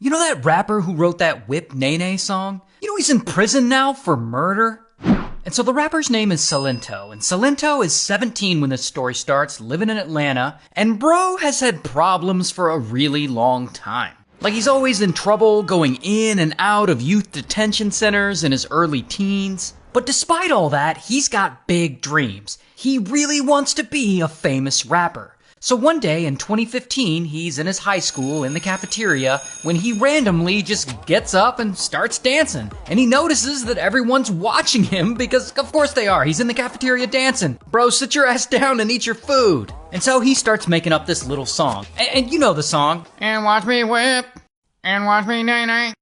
You know that rapper who wrote that Whip Nae Nae song? You know he's in prison now for murder? And so the rapper's name is Silento, and Silento is 17 when this story starts, living in Atlanta, and bro has had problems for a really long time. Like he's always in trouble going in and out of youth detention centers in his early teens. But despite all that, he's got big dreams. He really wants to be a famous rapper. So one day in 2015, he's in his high school in the cafeteria when he randomly just gets up and starts dancing. And he notices that everyone's watching him because of course they are. He's in the cafeteria dancing. Bro, sit your ass down and eat your food. And so he starts making up this little song. And you know the song. And watch me whip, and watch me nae nae,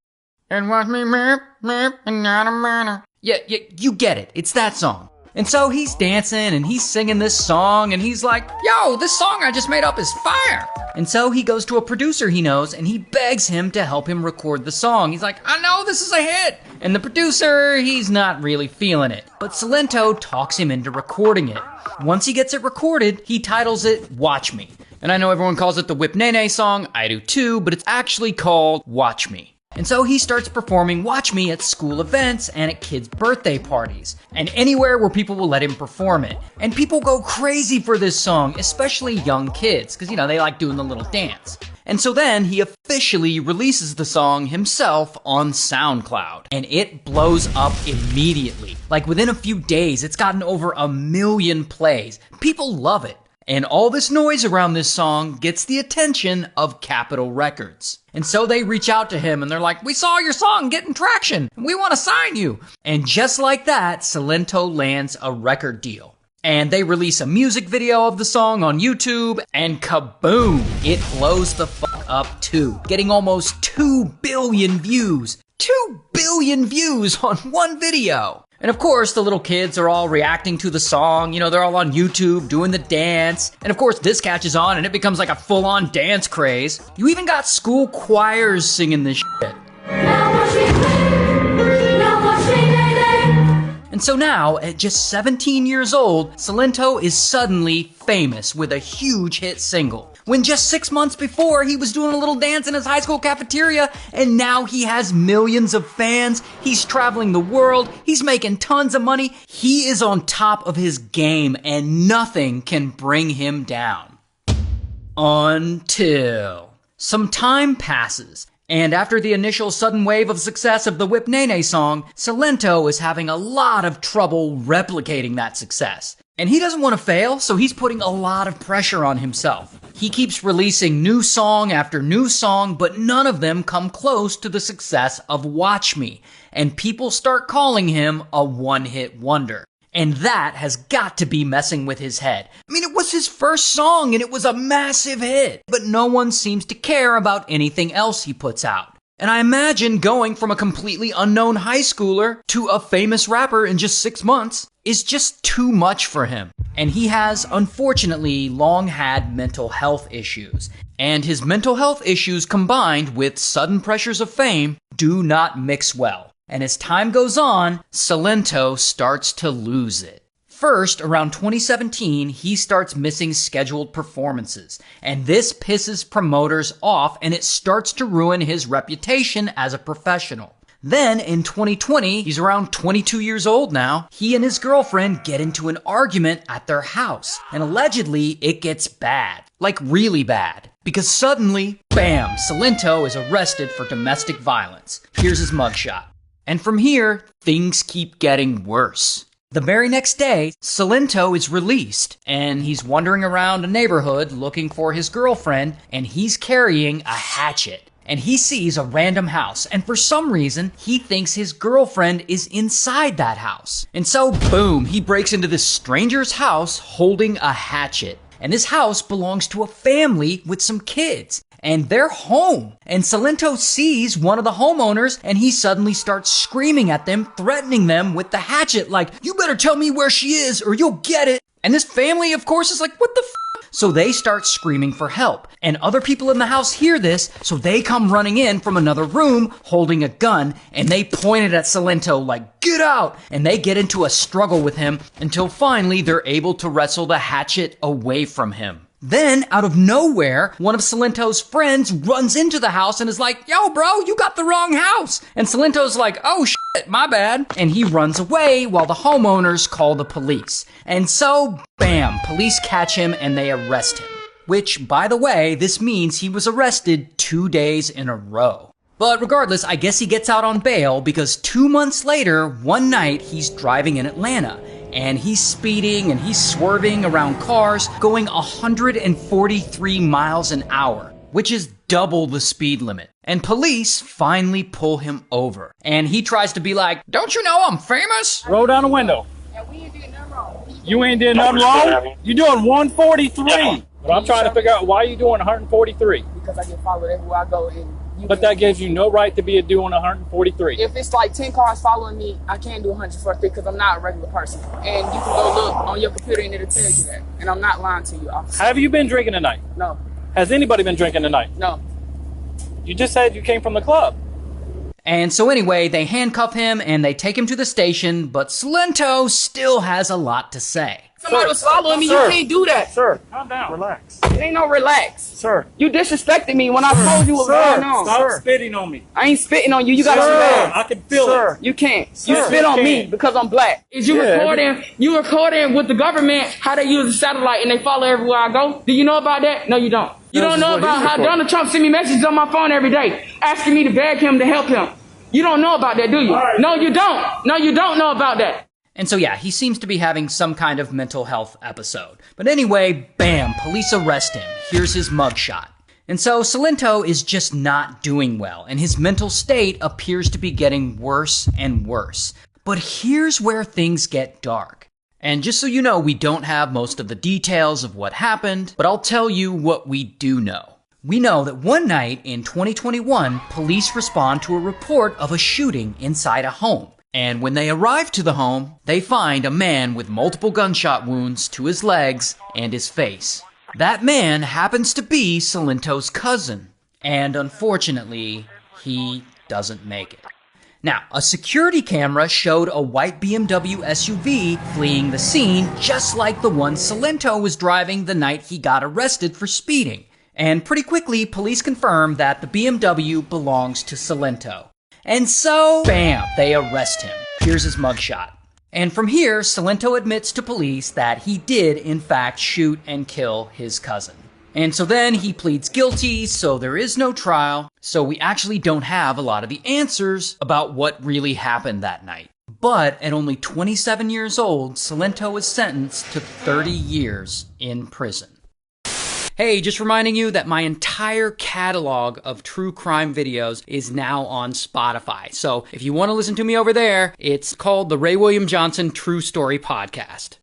and watch me mip, mip, and not a murder. Yeah, you get it. It's that song. And so he's dancing and he's singing this song and he's like, yo, this song I just made up is fire. And so he goes to a producer he knows and he begs him to help him record the song. He's like, I know this is a hit. And the producer, he's not really feeling it. But Silento talks him into recording it. Once he gets it recorded, he titles it Watch Me. And I know everyone calls it the Whip Nae Nae song, I do too, but it's actually called Watch Me. And so he starts performing Watch Me at school events and at kids' birthday parties, and anywhere where people will let him perform it. And people go crazy for this song, especially young kids, because, you know, they like doing the little dance. And so then he officially releases the song himself on SoundCloud, and it blows up immediately. Like within a few days, it's gotten over 1 million plays. People love it. And all this noise around this song gets the attention of Capitol Records. And so they reach out to him and they're like, we saw your song getting traction and we want to sign you. And just like that, Silento lands a record deal. And they release a music video of the song on YouTube and kaboom, it blows the fuck up too, getting almost 2 billion views. 2 billion views on one video. And of course, the little kids are all reacting to the song. You know, they're all on YouTube doing the dance. And of course, this catches on and it becomes like a full-on dance craze. You even got school choirs singing this shit. And so now, at just 17 years old, Silento is suddenly famous with a huge hit single. When just 6 months before, he was doing a little dance in his high school cafeteria, and now he has millions of fans. He's traveling the world. He's making tons of money. He is on top of his game, and nothing can bring him down. Until some time passes. And after the initial sudden wave of success of the Whip Nae Nae song, Silento is having a lot of trouble replicating that success. And he doesn't want to fail, so he's putting a lot of pressure on himself. He keeps releasing new song after new song, but none of them come close to the success of Watch Me. And people start calling him a one-hit wonder. And that has got to be messing with his head. I mean, it was his first song and it was a massive hit, but no one seems to care about anything else he puts out. And I imagine going from a completely unknown high schooler to a famous rapper in just 6 months is just too much for him. And he has, unfortunately, long had mental health issues. And his mental health issues combined with sudden pressures of fame do not mix well. And as time goes on, Silento starts to lose it. First, around 2017, he starts missing scheduled performances, and this pisses promoters off and it starts to ruin his reputation as a professional. Then, in 2020, he's around 22 years old now, he and his girlfriend get into an argument at their house, and allegedly it gets bad. Like really bad. Because suddenly, bam, Silento is arrested for domestic violence. Here's his mugshot. And from here, things keep getting worse. The very next day, Silento is released, and he's wandering around a neighborhood looking for his girlfriend, and he's carrying a hatchet. And he sees a random house, and for some reason, he thinks his girlfriend is inside that house. And so, boom, he breaks into this stranger's house holding a hatchet. And this house belongs to a family with some kids. And they're home. And Silento sees one of the homeowners and he suddenly starts screaming at them, threatening them with the hatchet like, you better tell me where she is or you'll get it. And this family, of course, is like, what the f? So they start screaming for help. And other people in the house hear this, so they come running in from another room holding a gun and they point it at Silento like, get out! And they get into a struggle with him until finally they're able to wrestle the hatchet away from him. Then, out of nowhere, one of Silento's friends runs into the house and is like, yo, bro, you got the wrong house. And Silento's like, oh, shit, my bad. And he runs away while the homeowners call the police. And so, bam, police catch him and they arrest him. Which, by the way, this means he was arrested 2 days in a row. But regardless, I guess he gets out on bail because 2 months later, one night, he's driving in Atlanta. And he's speeding and he's swerving around cars going 143 miles an hour, which is double the speed limit. And police finally pull him over. And he tries to be like, don't you know I'm famous? Roll down the window. Yeah, we ain't doing nothing wrong. You ain't doing nothing wrong? You're doing 143. But I'm trying to figure out why you're doing 143. Because I get followed everywhere I go. But that gives you no right to be doing 143. If it's like 10 cars following me, I can't do 143 because I'm not a regular person. And you can go look on your computer and it'll tell you that. And I'm not lying to you, officer. Have you been drinking tonight? No. Has anybody been drinking tonight? No. You just said you came from the club. And so anyway, they handcuff him and they take him to the station, but Silento still has a lot to say. Somebody was following me. Sir. You can't do that. Sir, calm down. Relax. It ain't no relax. Sir. You disrespected me when I told you what was going on. Stop spitting on me. I ain't spitting on you. You got to relax. I can feel it. You can't. You spit on me because I'm black. Is you recording? You recording with the government how they use the satellite and they follow everywhere I go? Do you know about that? No, you don't. You don't know about how Donald Trump send me messages on my phone every day asking me to beg him to help him. You don't know about that, do you? Right. No, you don't. No, you don't know about that. And so yeah, he seems to be having some kind of mental health episode. But anyway, bam, police arrest him. Here's his mugshot. And so Silento is just not doing well, and his mental state appears to be getting worse and worse. But here's where things get dark. And just so you know, we don't have most of the details of what happened, but I'll tell you what we do know. We know that one night in 2021, police respond to a report of a shooting inside a home. And when they arrive to the home, they find a man with multiple gunshot wounds to his legs and his face. That man happens to be Silento's cousin. And unfortunately, he doesn't make it. Now, a security camera showed a white BMW SUV fleeing the scene just like the one Silento was driving the night he got arrested for speeding. And pretty quickly, police confirmed that the BMW belongs to Silento. And so, bam, they arrest him. Here's his mugshot. And from here, Silento admits to police that he did, in fact, shoot and kill his cousin. And so then he pleads guilty, so there is no trial, so we actually don't have a lot of the answers about what really happened that night. But at only 27 years old, Silento was sentenced to 30 years in prison. Hey, just reminding you that my entire catalog of true crime videos is now on Spotify. So if you want to listen to me over there, it's called the Ray William Johnson True Story Podcast.